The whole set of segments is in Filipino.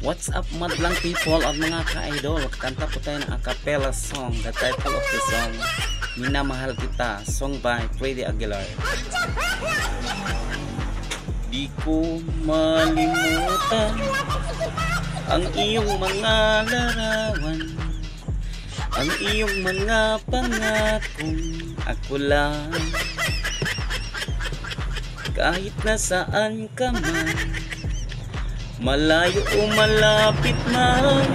What's up madlang people at mga ka-idol? Kanta po tayo ng a cappella song. The title of the song, Minamahal Kita, song by Freddie Aguilar. Di ko malimutan ang iyong mga larawan, ang iyong mga pangakong ako lang. Kahit nasaan ka man, malayo o malapit man,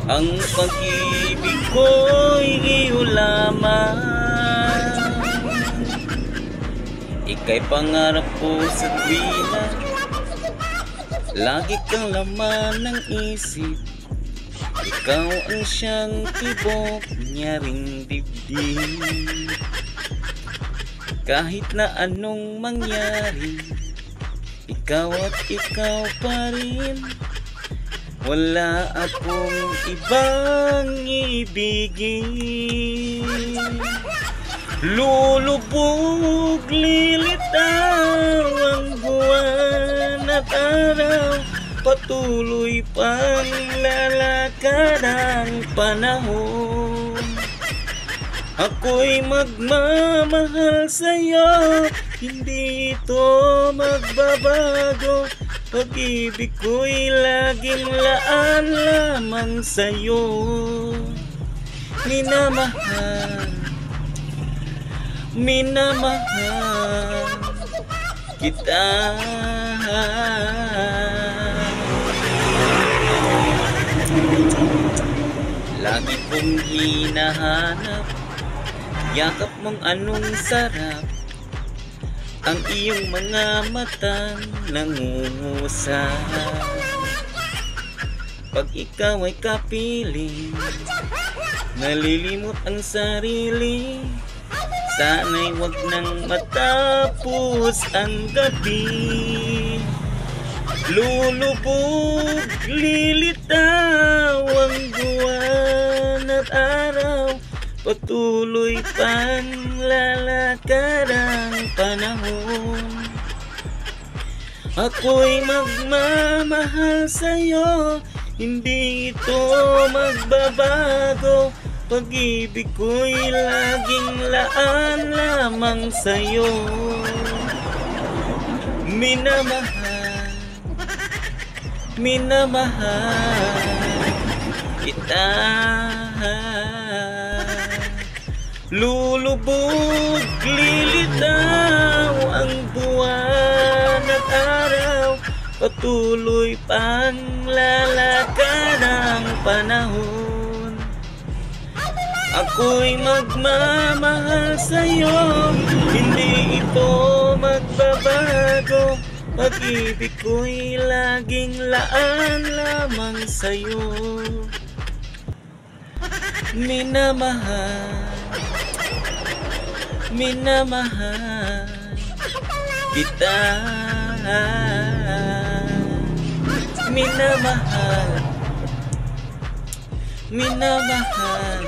ang pag-ibig ko'y iyo lamang. Ika'y pangarap ko sa tuwina, lagi kang laman ng isip. Ikaw ang siyang tibok niya ring dibdib. Kahit na anong mangyari, ikaw at ikaw pa rin. Wala akong ibang ibigin. Lulubog, lilitaw ang buwan at araw, patuloy pang lalakad ang panahon. Ako'y magmamahal sa'yo, hindi ito magbabago. Pag-ibig ko'y laging laan lamang sa'yo. Minamahal, minamahal kita. Lagi kong hinahanap yakap mong anong sarap, ang iyong mga matang nangungusap. Pag ikaw ay kapiling, nalilimot ang sarili. Sana'y wag nang matapos ang gabi. Lulubog, lilitaw ang buwan at araw, patuloy pang lalakad ang panahon. Ako'y magmamahal sa'yo, hindi ito magbabago. Pag-ibig ko'y laging laan lamang sa'yo. Minamahal, minamahal kita. Lulubog, lilitaw ang buwan at araw, patuloy pang lalakad ang panahon. Ako'y magmamahal sa'yo, hindi ito magbabago. Pag-ibig ko'y laging laan lamang sa'yo. Minamahal, minamahal kita. Minamahal, minamahal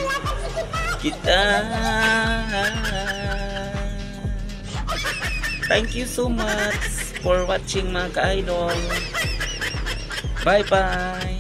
kita. Thank you so much for watching mga ka-idol. Bye bye.